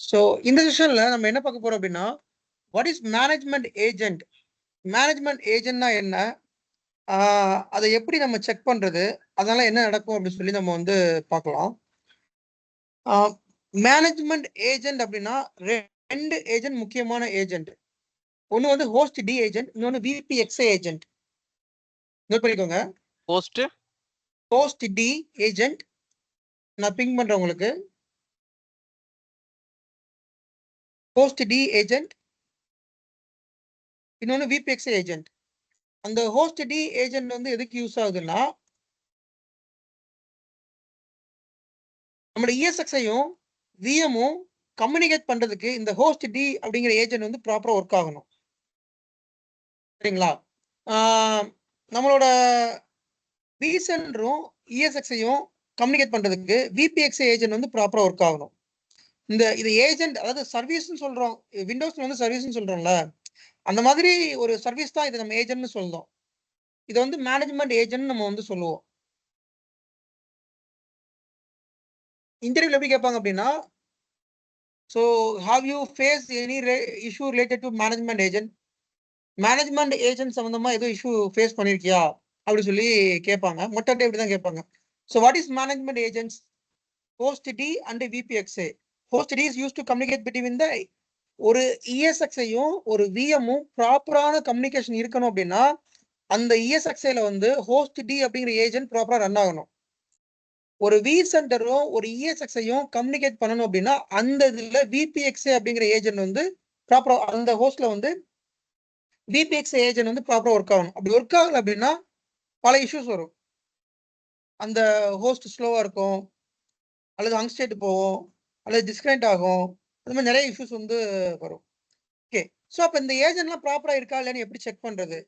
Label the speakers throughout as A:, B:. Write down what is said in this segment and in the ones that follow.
A: So இந்த செஷன்ல நம்ம என்ன பார்க்க போறோம் அப்படின்னா, what is management agent? Management ஏஜென்ட்னா என்ன? அதை எப்படி நம்ம செக் பண்றது? அதனால என்ன நடக்கும் அப்படின்னு சொல்லி நம்ம வந்து பார்க்கலாம். மேனேஜ்மெண்ட் ஏஜென்ட் அப்படின்னா ரெண்டு ஏஜென்ட் முக்கியமான ஏஜென்ட். ஒன்று வந்து ஹோஸ்ட் டி ஏஜென்ட், இன்னொன்று விபிஎக்ஸ்ஏ ஏஜென்ட். நோட் பண்ணிக்கோங்க. ஹோஸ்ட் டி ஏஜென்ட் நான் பிங் பண்றேன் உங்களுக்கு. ஹோஸ்ட் டி ஏஜென்ட், இன்னொன்று விபிஎக்ஸ்ஏ ஏஜென்ட். அந்த ஹோஸ்ட் டி ஏஜென்ட் வந்து எதுக்கு யூஸ் ஆகுதுன்னா, நம்மளோட இஎஸ்எக்ஸையும் விஎம்மும் கம்யூனிகேட் பண்றதுக்கு இந்த ஹோஸ்ட் டி அப்படிங்கிற ஏஜென்ட் வந்து ப்ராப்பரா ஒர்க் ஆகணும். சரிங்களா? நம்மளோட விசென்டரும் இஎஸ்எக்ஸையும் கம்யூனிகேட் பண்றதுக்கு விபிஎக்ஸ்ஏ ஏஜென்ட் வந்து ப்ராப்பரா ஒர்க் ஆகணும். இது ஏஜென்ட், அதாவது சர்வீஸ்னு சொல்றோம். விண்டோஸ்ல வந்து சர்வீஸ்னு சொல்றோம்ல, அந்த மாதிரி ஒரு சர்வீஸ் தான் இது நம்ம ஏஜென்ட்னு சொல்றோம். இது வந்து மேனேஜ்மெண்ட் ஏஜென்ட் நம்ம வந்து சொல்லுவோம். இன்டர்வியூல எப்படி கேட்பாங்க அப்படின்னா, so have you face any issue related to management agent? Management agent சம்பந்தமா ஏதோ இஷ்யூ ஃபேஸ் பண்ணிருக்கியா அப்படி சொல்லி கேட்பாங்க. மொட்டை இப்படி தான் கேட்பாங்க. So what is management agents? Hostd and VPXA. Hostd is use to communicate between the ஒரு இஎஸ்எக்ஸையும் ஒரு விஎம்மும் ப்ராப்பரான கம்யூனிகேஷன் இருக்கணும் அப்படின்னா, அந்த இஎஸ்எக்ஸ்ஐல வந்து ஹோஸ்ட் டி அப்படிங்கிற ஏஜென்ட் ப்ராப்பரா ரன் ஆகணும். ஒரு வி சென்டரும் ஒரு இஎஸ்எக்ஸையும் கம்யூனிகேட் பண்ணணும் அப்படின்னா, அந்த இதுல விபிஎக்ஸ்ஏ அப்படிங்கிற ஏஜென்ட் வந்து ப்ராப்பரா அந்த ஹோஸ்ட்ல வந்து விபிஎக்ஸ்ஏ ஏஜென்ட் வந்து ப்ராப்பரா ஒர்க் ஆகணும். அப்படி ஒர்க் ஆகல அப்படின்னா பல இஷ்யூஸ் வரும். அந்த ஹோஸ்ட் ஸ்லோவா இருக்கும், அல்லது அன்ஸ்டேட் போகும், அல்லது டிஸ்கனெக்ட் ஆகும். அந்த மாதிரி நிறைய இஷ்யூஸ் வந்து வரும். ஓகே, ஸோ அப்போ இந்த ஏஜென்ட்லாம் ப்ராப்பரா இருக்கா இல்லைன்னு எப்படி செக் பண்றது?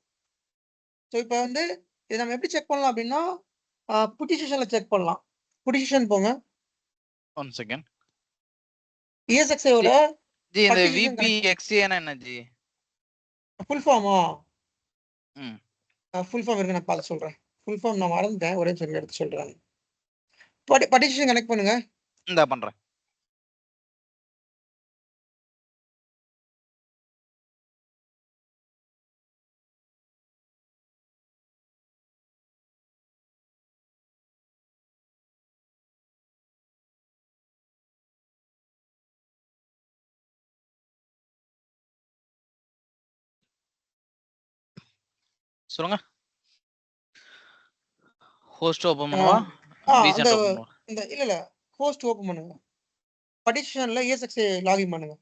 A: ஸோ இப்போ வந்து இதை நம்ம எப்படி செக் பண்ணலாம் அப்படின்னா, புட்டிஷன்ல செக் பண்ணலாம். புட்டிஷன் போங்க.
B: One second.
A: இஎஸ்எக்ஸ்ஐயோட
B: ஜி இந்த விபிஎக்ஸ்ஏ என்ன ஜி?
A: Full pharma?
B: ம்,
A: ஃபுல் ஃபார்ம் இருக்கு, நான் பார்த்து சொல்றேன். ஃபுல் ஃபார்ம் நான் மறந்துட்டேன், ஒரே சொல்லி எடுத்து சொல்றேன். பட்டிஷன் கனெக்ட் பண்ணுங்க.
B: இந்தா பண்றேன். சொல்லுங்க. ஹோஸ்ட் ஓபன் பண்ணுவா, விசென்ட் ஓபன் பண்ணுவா.
A: இந்த இல்ல ஹோஸ்ட் ஓபன் பண்ணுங்க. பட்டிஷன்ல இஎஸ்எக்ஸ்ஐ லாகின் பண்ணுங்க.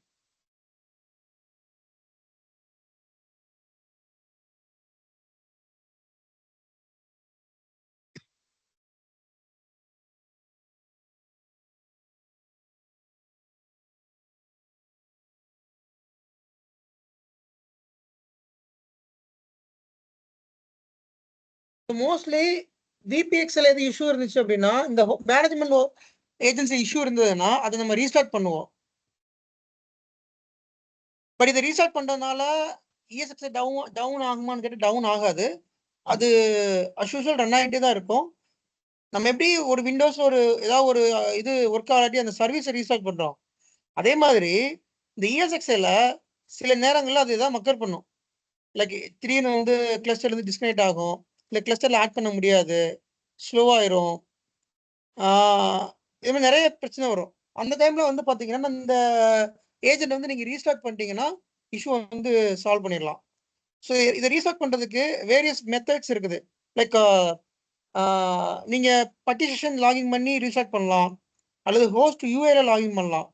A: மோஸ்ட்லி விபிஎக்ஸ்ல எது இஷ்யூ இருந்துச்சு அப்படின்னா, இந்த மேனேஜ்மெண்ட் ஏஜென்சி இஷ்யூ இருந்ததுன்னா அதை நம்ம ரீஸ்டார்ட் பண்ணுவோம். பட் இதை ரீஸ்டார்ட் பண்றதுனால இஎஸ்எக்ஸ்ஐ டவுன் ஆகுமான்னு கேட்டு டவுன் ஆகாது. அது அஸ்யூஷுவல் ரன் ஆகிட்டே தான் இருக்கும். நம்ம எப்படி ஒரு விண்டோஸ் ஒரு ஏதாவது ஒரு இது ஒர்க் ஆகாட்டி அந்த சர்வீஸை ரீஸ்டார்ட் பண்றோம், அதே மாதிரி இந்த இஎஸ்எக்ஸ்ஐல சில நேரங்களில் அது எதாவது மக்கர் பண்ணும். லைக் திடீர்னு வந்து கிளஸ்டர் வந்து டிஸ்கனெக்ட் ஆகும், இல்லை கிளஸ்டர்ல ஆட் பண்ண முடியாது, ஸ்லோவாயிரும். இது மாதிரி நிறைய பிரச்சனை வரும். அந்த டைம்ல வந்து பாத்தீங்கன்னா இந்த ஏஜென்ட் வந்து நீங்க ரீஸ்டார்ட் பண்ணிட்டீங்கன்னா இஷ்யூ வந்து சால்வ் பண்ணிடலாம். ஸோ இதை ரீஸ்டார்ட் பண்றதுக்கு வேரியஸ் மெத்தட்ஸ் இருக்குது. லைக் நீங்க பட்டிஷன் லாகின் பண்ணி ரீஸ்டார்ட் பண்ணலாம், அல்லது ஹோஸ்ட் யூஏல லாகின் பண்ணலாம்.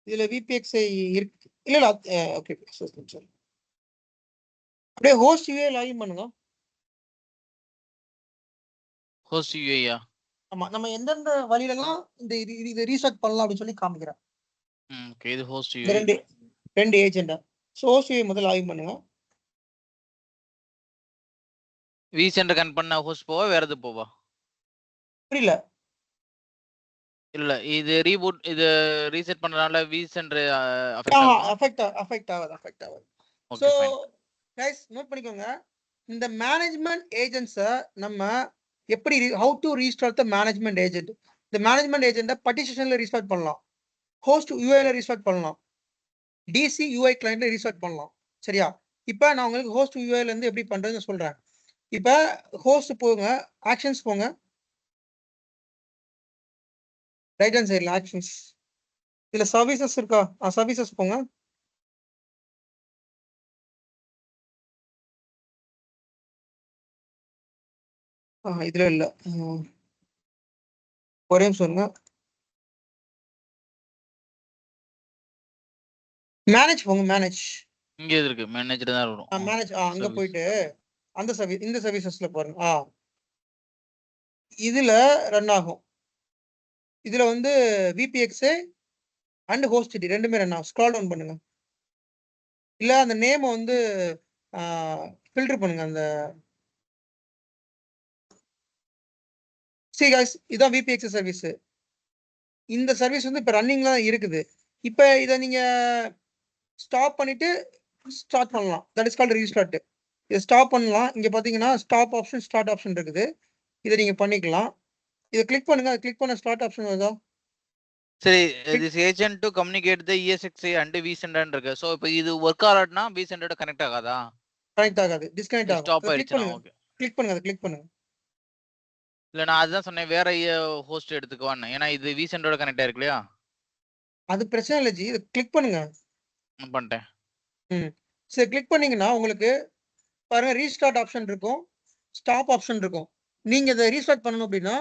A: இதுல விபிஎக்ஸ்ஐ இருக்கு இல்ல? ஓகே, சரி. அப்படியே ஹோஸ்ட் யூஏ லாகின் பண்ணுங்க.
B: ஹோஸ்ட் யூஏயா?
A: ஆமா, நம்ம எந்தெந்த வழியிலலாம் இந்த இது ரீஸ்டார்ட் பண்ணலாம் அப்படின்னு சொல்லி காமிக்கிறேன்.
B: ஓகே, இது ஹோஸ்ட் யூஏ.
A: ரெண்டு ஏஜென்ட். சோ ஹோஸ்ட் யூஏ முதல்ல லாகின் பண்ணுங்க.
B: விசென்ட் கனெக்ட் பண்ண ஹோஸ்ட் போவா, வேற எது போவா?
A: புரியல.
B: இல்ல, இது ரீபூட், இது ரீசெட் பண்றனால விசென்ட்
A: அஃபெக்ட் ஆகாது. சோ கைஸ் நோட் பண்ணிக்கோங்க, இந்த மேனேஜ்மெண்ட் ஏஜென்ட்ஸை நம்ம எப்படி how to restart the management agent. இந்த மேனேஜ்மெண்ட் ஏஜென்ட்டை பட்டிஷனில் ரீஸ்டார்ட் பண்ணலாம், ஹோஸ்ட் யூஐல ரீஸ்டார்ட் பண்ணலாம், டிசி யூஐ கிளைண்ட்ல ரீஸ்டார்ட் பண்ணலாம். சரியா? இப்போ நான் உங்களுக்கு ஹோஸ்ட் யூஐல இருந்து எப்படி பண்றதுன்னு சொல்றேன். இப்போ ஹோஸ்ட் போங்க, ஆக்ஷன்ஸ் போங்க, ரைட் ஹேண்ட் சைடில் ஆக்ஷன்ஸ், இதுல சர்வீசஸ் இருக்கா? சர்வீசஸ் போங்க. இதுல இல்ல, ஒரே சொல்லுங்க. மேனேஜ் போங்க, மேனேஜ்.
B: இங்க எது இருக்கு? மேனேஜர் தான் வரும்.
A: மேனேஜ் அங்க
B: Service.
A: போயிட்டு அந்த சர்வீஸ், இந்த சர்வீசஸ்ல பாருங்க. இதுல ரன் ஆகும். இதுல வந்து விபிஎக்ஸ் அண்ட் ஹோஸ்ட் ரெண்டுமே ரன் ஆகும். ஸ்க்ரால் டவுன் பண்ணுங்க, இல்ல அந்த நேம் வந்து ஃபில்டர் பண்ணுங்க. அந்த see guys, இதான் விபிஎக்ஸ் சர்வீஸ். இந்த சர்வீஸ் வந்து இப்ப ரன்னிங்ல இருக்குது. இப்ப இதை நீங்க ஸ்டாப் பண்ணிட்டு ஸ்டார்ட் பண்ணலாம். That is called restart. இதை ஸ்டாப் பண்ணலாம். இங்க பாத்தீங்கன்னா ஸ்டாப் ஆப்ஷன், ஸ்டார்ட் ஆப்ஷன் இருக்குது. இதை நீங்க பண்ணிக்கலாம். இதை கிளிக் பண்ணுங்க. அதை கிளிக் பண்ண ஸ்டார்ட் ஆப்ஷன் வருதா?
B: சரி, this agent to communicate the ESXi and vSender இருக்கு. சோ இப்போ இது ஒர்க் ஆகலனா vSender கனெக்ட் ஆகாதா?
A: கனெக்ட் ஆகாது, டிஸ்கனெக்ட் ஆகும்.
B: ஸ்டாப்
A: கிளிக்
B: ஆயிடுச்சுனா
A: பண்ணுங்க,
B: ஓகே.
A: கிளிக் பண்ணுங்க, அதை கிளிக் பண்ணுங்க.
B: இல்ல நான் அதுதான் சொன்னேன், வேற ஹோஸ்ட் எடுத்துக்குவான்னு. ஏன்னா இது vSender கனெக்ட் ஆயிருக்கு இல்லையா?
A: அது பிரச்சனை இல்லை ஜி, இதை கிளிக் பண்ணுங்க.
B: பண்ணிட்டேன்.
A: சரி, கிளிக் பண்ணீங்கன்னா உங்களுக்கு பாருங்க ரீஸ்டார்ட் ஆப்ஷன் இருக்கும், ஸ்டாப் ஆப்ஷன் இருக்கும். நீங்க இதை ரீஸ்டார்ட் பண்ணணும் அப்படின்னா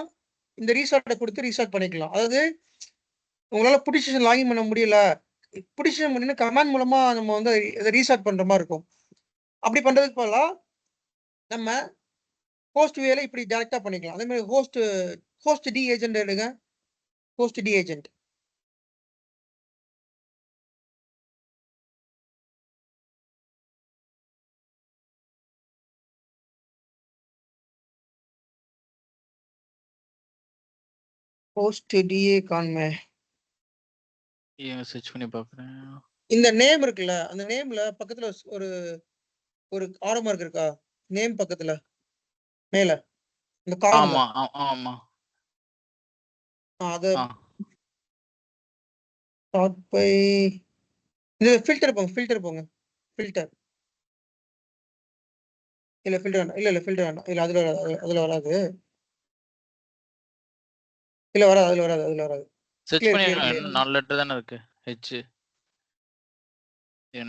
A: இந்த ரீஸ்டார்ட்டை கொடுத்து ரீஸ்டார்ட் பண்ணிக்கலாம். அதாவது உங்களால புடிஷன் லாகின் பண்ண முடியல, புடிஷன் பண்ணி கமாண்ட் மூலமா நம்ம வந்து இதை ரீஸ்டார்ட் பண்ற மாதிரி இருக்கும். அப்படி பண்றதுக்கு பதிலாக நம்ம ஹோஸ்ட் வேலை இப்படி டைரக்டா பண்ணிக்கலாம். அதே மாதிரி ஹோஸ்ட் டி ஏஜென்ட் எடுங்க. Hostd agent host DA காண்மே.
B: சர்ச் பண்ணி பார்க்கறேன்.
A: இந்த நேம் இருக்குல்ல, அந்த நேம்ல பக்கத்துல ஒரு ஒரு ஆரோ மார்க் இருக்கா? நேம் பக்கத்துல மேல இந்த காலம்ல.
B: ஆமா ஆமா.
A: அது ஸ்டார்ட் பை இந்த ஃபில்டர் போங்க, ஃபில்டர் போங்க, ஃபில்டர். இல்ல ஃபில்டர் வேண்டாம், இல்ல ஃபில்டர் வேண்டாம். இல்ல அதுல வராது, அதுல வராது. இல்ல வராது, அதுல வராது, அதுல வராது.
B: சர்ச் பண்ணி நாலு லெட்டர் தானே இருக்கு. ஹெச்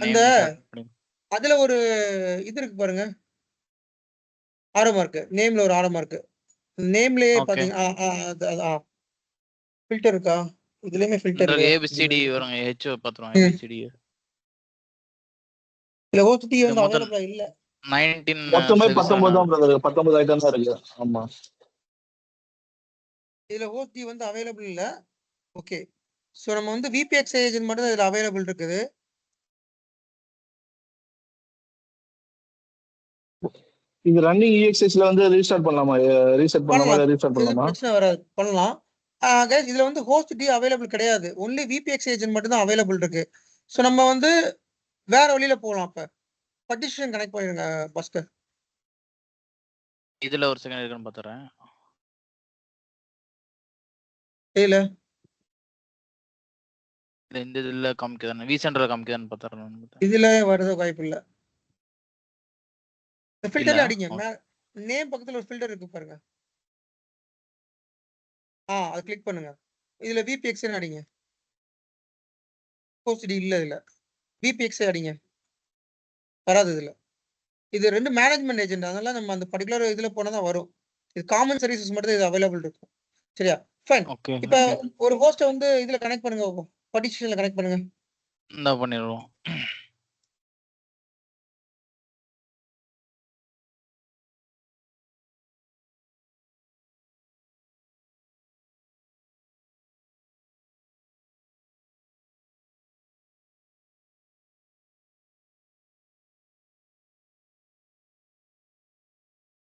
A: அந்த அதுல ஒரு இது இருக்கு பாருங்க, ஆரோ மார்க். நேம்ல ஒரு ஆரோ மார்க். நேம்லயே பாத்தீங்கன்னா ஃபில்டர் இருக்கா? இதுலயுமே ஃபில்டர் இருக்கு.
B: ஏபிசிடி வருங்க. ஹெச் பாத்துறோம். ஏபிசிடி
A: இல்ல ஹோஸ்ட் டி வந்து அவேலபிளா இல்ல.
B: 19
C: மொத்தமே 19 தான் பிரதர். 19 ஐட்டம் தான் இருக்கு. ஆமா,
A: இதுல ஹோஸ்ட் டி வந்து அவேலபிள் இல்ல. ஓகே, சோ நம்ம வந்து விபிஎக்ஸ் ஏஜென்ட் மட்டும் இதுல அவேலபிள் இருக்குது.
C: இது ரன்னிங் EXXல வந்து ரீஸ்டார்ட் பண்ணலாமா? ரீசெட் பண்ணலாமா? ரீஸ்டார்ட் பண்ணலாமா?
A: பிரச்சனை வராது, பண்ணலாம். கைஸ், இதுல வந்து ஹோஸ்ட் டி அவேலபிள் கிடையாது. ஒன்லி விபிஎக்ஸ் ஏஜென்ட் மட்டும் தான் அவேலபிள் இருக்கு. சோ நம்ம வந்து வேற வழியில போகலாம். இப்ப பட்டிஷன் கனெக்ட் பண்ணிருங்க பஸ்டர்.
B: இதுல ஒரு செகண்ட் இருக்குன்னு பாத்துறேன்.
A: இல்ல
B: இந்த இதுல காமிக்குதானே, vSender காமிக்குதான்னு பாத்துறேன்.
A: இதுல வரது வாய்ப்பு இல்ல. இந்த ஃபில்டர்ல அடிங்க. நேம் பக்கத்துல ஒரு ஃபில்டர் இருக்கு பாருங்க. அதை கிளிக் பண்ணுங்க. இதுல விபிஎக்ஸ் அடிங்க. ஹோஸ்ட் டி இல்ல, இதுல விபிஎக்ஸ் அடிங்க. வராது இதுல. இது ரெண்டு மேனேஜ்மெண்ட் ஏஜென்ட், அதனால நம்ம அந்த பர்டிகுலர் இதுல போனா தான் வரும். இது காமன் சர்வீசஸ் மட்டும் தான் இது அவைலபிள் இருக்கும். சரியா? ஃபைன். இப்போ ஒரு ஹோஸ்ட வந்து இதுல கனெக்ட் பண்ணுங்க, பட்டிஷன்ல கனெக்ட் பண்ணுங்க.
B: இந்த பண்ணிடுவோம்.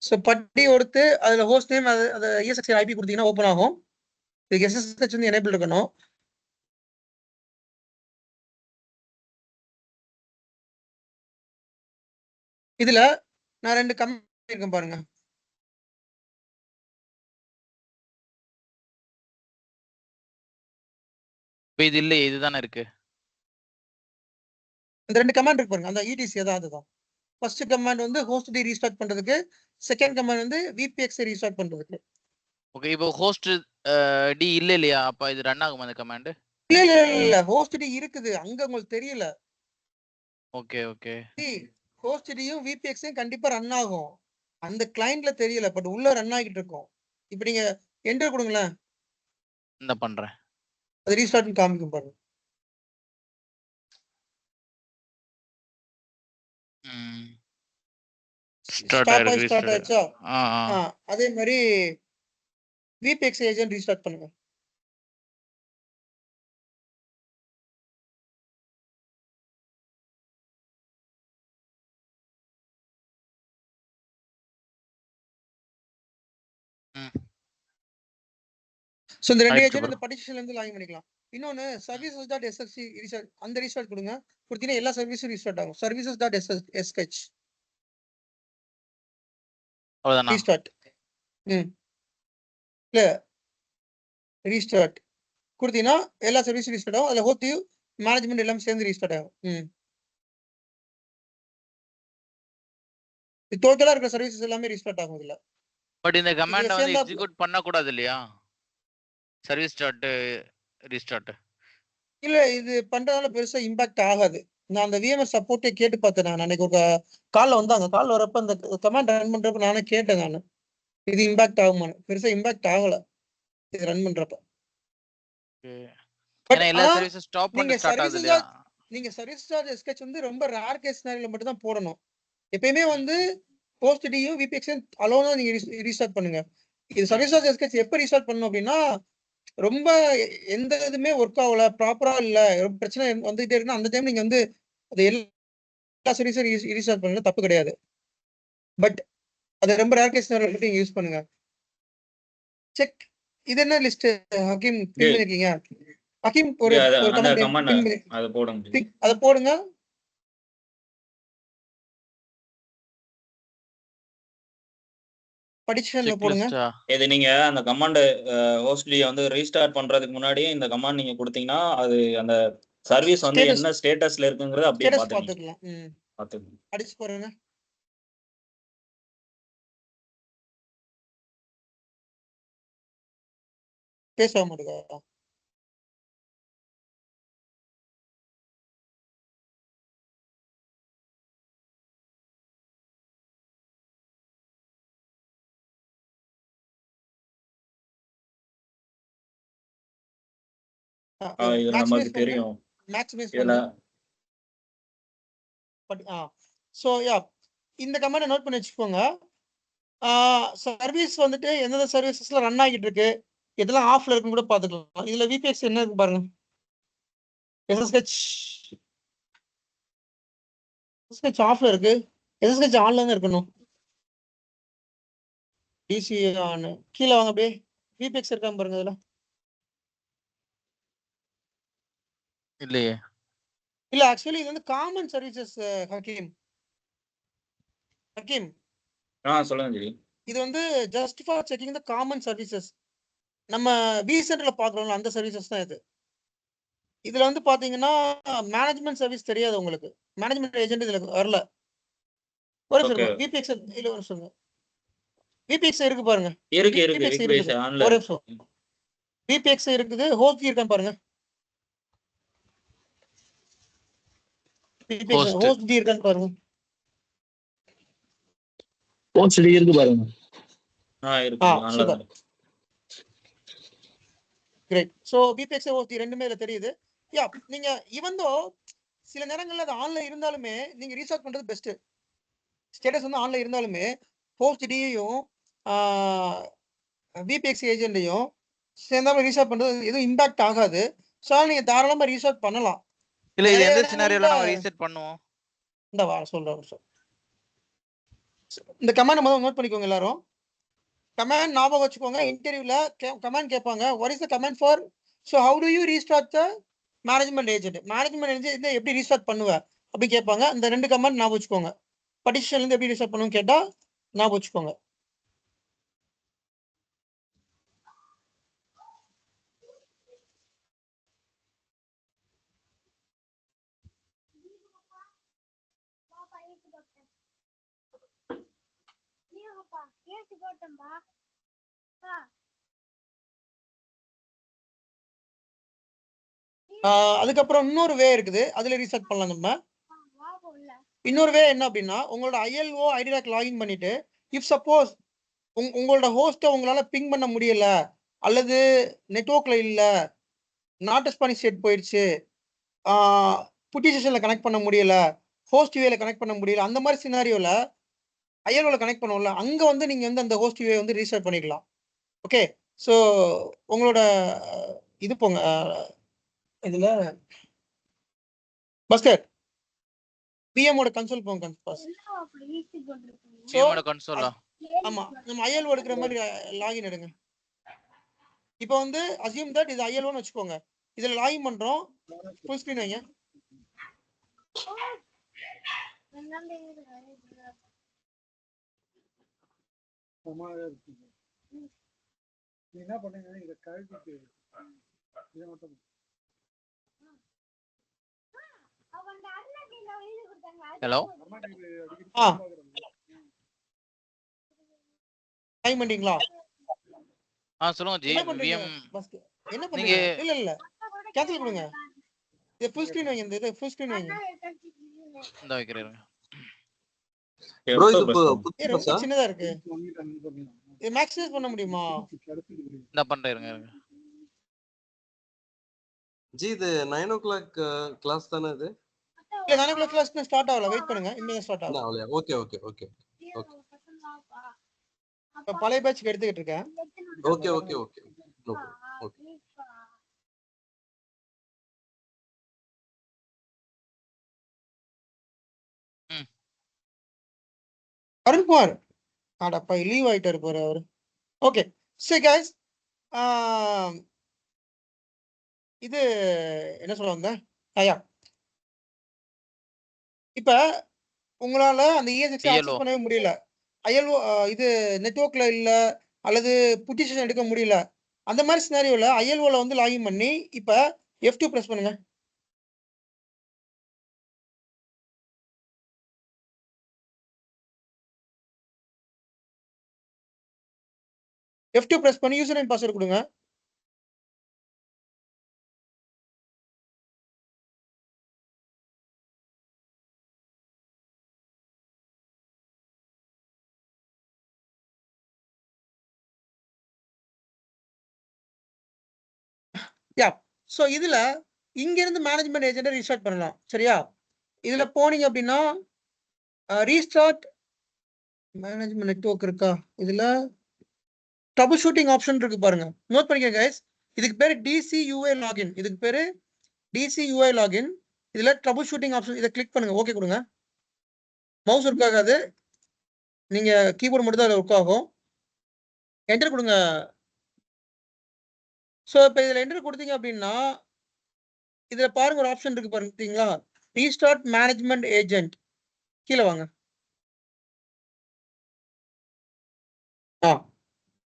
A: ஸோ பட்டி கொடுத்து அதுல ஹோஸ்ட் நேம், அது ESXi ஐபி கொடுத்தீங்கன்னா ஓப்பன் ஆகும். இதுக்கு SSH வந்து எனேபிள் இருக்கணும். இதுல நான் 2 கமெண்ட் இருக்கேன் பாருங்க.
B: இப்ப இது இல்லையே, இதுதானே இருக்கு.
A: அந்த 2 கமாண்ட் இருக்கு பாருங்க. அந்த ETC அதுதான். ஃபர்ஸ்ட் கமாண்ட் வந்து ஹோஸ்ட் டி ரீஸ்டார்ட் பண்றதுக்கு, செகண்ட் கமாண்ட் வந்து VPX ரீஸ்டார்ட் பண்றதுக்கு.
B: ஓகே, இப்போ ஹோஸ்ட் டி இல்லையா? அப்ப இது ரன் ஆகுமா அந்த கமாண்ட்?
A: இல்ல ஹோஸ்ட் டி இருக்குது. அங்க உங்களுக்கு தெரியல.
B: Okay okay.
A: ஹோஸ்ட் டியும் VPXயும் கண்டிப்பா ரன் ஆகும். அந்த கிளையண்ட்ல தெரியல, பட் உள்ள ரன் ஆகிட்டு இருக்கும். இப்போ நீங்க என்டர் கொடுங்களேன்.
B: என்ன பண்றேன்?
A: அது ரீஸ்டார்ட் காமிக்கும் பாருங்க. ஸ்டார்ட் ஆயிடுச்சா? அதே மாதிரி VPX ஏஜென்ட் ரீஸ்டார்ட் பண்ணுங்க. சோ இந்த 2 ஏஜென்ட் இந்த பார்ட்டிஷன்ல இருந்து லாகின் பண்ணிக்கலாம். இன்னொன்னு services.ssh ரீஸ்டார்ட், அந்த ரீஸ்டார்ட் கொடுங்க. கொடுத்தீங்கன்னா எல்லா சர்வீஸும் ரீஸ்டார்ட் ஆகும். services.ssh
B: அவ்வளவுதானா?
A: ரீஸ்டார்ட். இல்ல ரீஸ்டார்ட் கொடுத்தீங்கன்னா எல்லா சர்வீஸும் ரீஸ்டார்ட் ஆகும். அதுல ஹோஸ்ட் மேனேஜ்மெண்ட் எல்லாம் சேர்ந்து ரீஸ்டார்ட் ஆகும். டோட்டலா இருக்கிற சர்வீசஸ் எல்லாமே ரீஸ்டார்ட் ஆகும் இதுல.
B: பட் இந்த கமாண்ட் வந்து எக்ஸிக்யூட் பண்ண கூடாது இல்லையா? Service dot restart.
A: இல்ல இது பண்றதால பெருசா இம்பாக்ட் ஆகாது. நான் அந்த VMS சப்போர்ட்டே கேட்டு பார்த்தேன். நான் அன்னைக்கு ஒரு கால்ல வந்தாங்க. கால் வரப்ப அந்த கமாண்ட் ரன் பண்றப்ப நானே கேட்டேன். நான் இது இம்பாக்ட் ஆகுமான்னு. பெருசா இம்பாக்ட் ஆகல இது ரன் பண்றப்ப.
B: ஏன்னா எல்லா சர்வீஸஸ் ஸ்டாப் பண்ணி ஸ்டார்ட் ஆகுது இல்லையா?
A: நீங்க services.sh வந்து ரொம்ப ரேர் கேஸ் சினாரியோல மட்டும் தான் போடணும். எப்பயுமே வந்து ஹோஸ்ட் டியும் VPX அலோனா நீங்க ரீஸ்டார்ட் பண்ணுங்க. இது services.sh எப்ப ரீஸ்டார்ட் பண்ணணும் அப்படின்னா, ரொம்ப எந்த இதுமே ஒர்க் ஆகல, ப்ராப்பரா இல்ல, ரொம்ப பிரச்சனை வந்துகிட்டே இருக்குன்னா அந்த டைம் நீங்க வந்து அது எல்லா சர்வீஸும் ரீஸ்டார்ட் பண்ணல, தப்பு கிடையாது. பட் அது ரொம்ப ரேர் கேஸ் சினாரியோ மட்டும் நீங்க யூஸ் பண்ணுங்க. செக். இது என்ன லிஸ்ட் ஹக்கீம் பின் பண்ணிருக்கீங்க? ஹக்கீம் ஒரு கமெண்ட்
D: அத போடுங்க.
A: அத போடுங்க. படிஷன்ல போடுங்க.
D: இது நீங்க அந்த கமாண்ட் ஹோஸ்ட்லி வந்து ரீஸ்டார்ட் பண்றதுக்கு முன்னாடியே இந்த கமாண்ட் நீங்க கொடுத்தீங்கன்னா அது அந்த சர்வீஸ் வந்து என்ன ஸ்டேட்டஸ்ல இருக்குங்கறத அப்படியே பாத்துக்கலாம். பாத்துக்கலாம்.
A: அடிச்சு போடுங்க. பேச மாட்டேங்குதா?
D: இது நமக்கு தெரியும்.
A: மேக்ஸிமைஸ் பண்ணுங்க. பட் சோ இந்த கமெண்ட் நோட் பண்ணி வச்சுக்கோங்க. சர்வீஸ் வந்துட்டு எந்தெந்த சர்வீசஸ்ல ரன் ஆகிட்டு இருக்கு, எதெல்லாம் ஆஃப்ல இருக்குன்னு கூட பாத்துக்கலாம். இதுல VPX என்ன இருக்கு பாருங்க. SSH ஆஃப்ல இருக்கு. SSH ஆன்ல தான் இருக்கணும். DC on. கீழ வாங்க அப்படியே. VPX இருக்காம பாருங்க அதுல.
B: இல்லையே.
A: இல்ல ஆக்சுவலி இது வந்து காமன் சர்வீசஸ் ஹக்கீம்.
D: சொல்லுங்க ஜி.
A: இது வந்து just for checking the common services. நம்ம vCenterல பாக்குறோம்ல அந்த சர்வீசஸ் தான் இது. இதுல வந்து பாத்தீங்கன்னா மேனேஜ்மென்ட் சர்வீஸ் தெரியாது உங்களுக்கு. மேனேஜ்மென்ட் ஏஜென்ட் இதுல வரல. ஒரு நிமிஷம் VPX இல்ல ஒரு நிமிஷம். VPX இருக்கு பாருங்க.
D: இருக்கு VPX ஆன்ல.
A: ஒரு நிமிஷம். VPX இருக்குது. ஹோஸ்ட் இருக்கான்னு பாருங்க. ஹோஸ்ட் டி இருக்கான்னு பாருங்க.
C: ஹோஸ்ட் டி இருக்கு பாருங்க.
D: இருக்கு ஆன்ல.
A: கிரேட். சோ VPX ஹோஸ்ட் ரெண்டுமே இதுல தெரியுது. நீங்க ஈவன் தோ சில நேரங்கள்ல அது ஆன்ல இருந்தாலுமே நீங்க ரீஸ்டார்ட் பண்றது பெஸ்ட். ஸ்டேட்டஸ் வந்து ஆன்ல இருந்தாலுமே ஹோஸ்ட் டியையும் VPX ஏஜென்ட்டையும் சேர்ந்தாம ரீஸ்டார்ட் பண்றது எதுவும் இம்பாக்ட் ஆகாது. சோ நீங்க தாராளமா ரீஸ்டார்ட் பண்ணலாம்.
B: இல்ல இது எந்த சினாரியோல நம்ம ரீசெட் பண்ணுவோம்?
A: இந்த சொல்றேன். இந்த கமாண்ட் முதல்ல நோட் பண்ணிக்கோங்க எல்லாரும். கமாண்ட் ஞாபகம் வச்சுக்கோங்க. இன்டர்வியூல கமாண்ட் கேட்பாங்க. What is the command for? So have to you restart the management agent? Management agent எப்படி ரீஸ்டார்ட் பண்ணுவ அப்படி கேட்பாங்க. இந்த 2 கமாண்ட் ஞாபகம் வச்சுக்கோங்க. partitionல இருந்து எப்படி ரீஸ்டார்ட் பண்ணணும்னு கேட்டா ஞாபகம் வச்சுக்கோங்க. அதுக்கப்புறம் இன்னொரு வே இருக்குது, அதுல ரீசெட் பண்ணலாம் நம்ம. இன்னொரு வே என்ன அப்படின்னா, உங்களோட ILO ஐடிலாக் லாகின் பண்ணிட்டு, இஃப் சப்போஸ் உங்களோட ஹோஸ்ட்டை உங்களால பிங் பண்ண முடியல, அல்லது நெட்வொர்க்ல இல்ல, நாட் ரெஸ்பான்சிவ் ஸ்டேட் போயிடுச்சு, புட்டி செஷன்ல கனெக்ட் பண்ண முடியல, ஹோஸ்ட் யூஏல கனெக்ட் பண்ண முடியல, அந்த மாதிரி சினாரியோல ILOல கனெக்ட் பண்ணுவோம்ல, அங்க வந்து நீங்க வந்து அந்த ஹோஸ்ட் யூஏ வந்து ரீசெட் பண்ணிக்கலாம். ஓகே, ஸோ உங்களோட இது போங்க, இதுல பஸ்கர் பிஎம்மோட கன்சோல் போங்க.
B: பிஎம்மோட கன்சோலா?
A: ஆமா, நம்ம ILO எடுக்கிற மாதிரி லாகின் எடுங்க. இப்போ வந்து அசியூம் தட் இது ILOன்னு வச்சுக்கோங்க. இதுல லாகின் பண்றோம், ஃபுல் ஸ்கிரீன் வைங்க.
E: என்ன பண்ணுங்க, இதை கழட்டிட்டு இதை மட்டும்
B: ஹலோ,
A: லாகின் பண்ணிட்டீங்களா?
B: சொல்லுங்க ஜி.
A: என்ன பண்றீங்க
B: விஎம்
A: பஸ்கர்? என்ன பண்றீங்க? இல்ல கேன்சல் கொடுங்க. இது ஃபுல் ஸ்கிரீன் வைங்க. இது ஃபுல் ஸ்கிரீன் வைங்க.
B: இந்த வைக்கிறேன்.
F: ப்ரோ இது புது
A: ரொம்ப சின்னதா இருக்கு. இது மேக்ஸைஸ் பண்ண முடியுமா?
B: இந்த பண்றேன்.
F: ஜி இது 9 o'clock கிளாஸ் தானே இது?
A: இல்ல 9 o'clock கிளாஸ் ஸ்டார்ட் ஆகல, வெயிட் பண்ணுங்க. இனிமே ஸ்டார்ட் ஆகும்.
F: இல்ல ஓகே ஓகே ஓகே ஓகே.
A: இப்ப பழைய பேட்ச்க்கு எடுத்துக்கிட்டு இருக்கேன்.
F: Okay okay okay no okay.
A: Arunkumar ஆடப்பா லீவ் ஆயிட்டாரு பாரு அவரு. ஓகே சரி கைஸ், இது என்ன சொல்ல வந்தேன்? ஐயா, இப்ப உங்களால அந்த ESX ஆக்சஸ் பண்ணவே முடியல, ILO இது நெட்வொர்க்ல இல்ல, அல்லது புட்டிஷன் எடுக்க முடியல, அந்த மாதிரி சினாரியோல ILOல வந்து லாகின் பண்ணி இப்ப F2 பிரஸ் பண்ணுங்க. F2 பிரஸ் பண்ணி யூசர் நேம் பாஸ்வேர்ட் கொடுங்க. யா, சோ இதுல இங்க இருந்து மேனேஜ்மெண்ட் ஏஜென்ட் ரீஸ்டார்ட் பண்ணலாம். சரியா? இதுல போனீங்க அப்படின்னா ரீஸ்டார்ட் மேனேஜ்மெண்ட் நெட்வொர்க் இருக்கா? இதுல ட்ரபிள் ஷூட்டிங் ஆப்ஷன் இருக்கு பாருங்க, நோட் பண்ணிக்கங்க கைஸ். இதுக்கு பேரு DCUI லாகின். இதுக்கு பேரு DCUI லாகின். இதுல ட்ரபிள் ஷூட்டிங் ஆப்ஷன், இதை கிளிக் பண்ணுங்க. ஓகே கொடுங்க. மவுஸ் ஒர்க் ஆகாது, நீங்க கீபோர்டு மட்டும் தான் ஒர்க் ஆகும். என்டர் கொடுங்க. ஸோ இப்போ இதுல என்டர் கொடுத்தீங்க அப்படின்னா இதுல பாருங்க ஒரு ஆப்ஷன் இருக்கு பாருங்களா, ரீஸ்டார்ட் மேனேஜ்மெண்ட் ஏஜென்ட். கீழே வாங்க.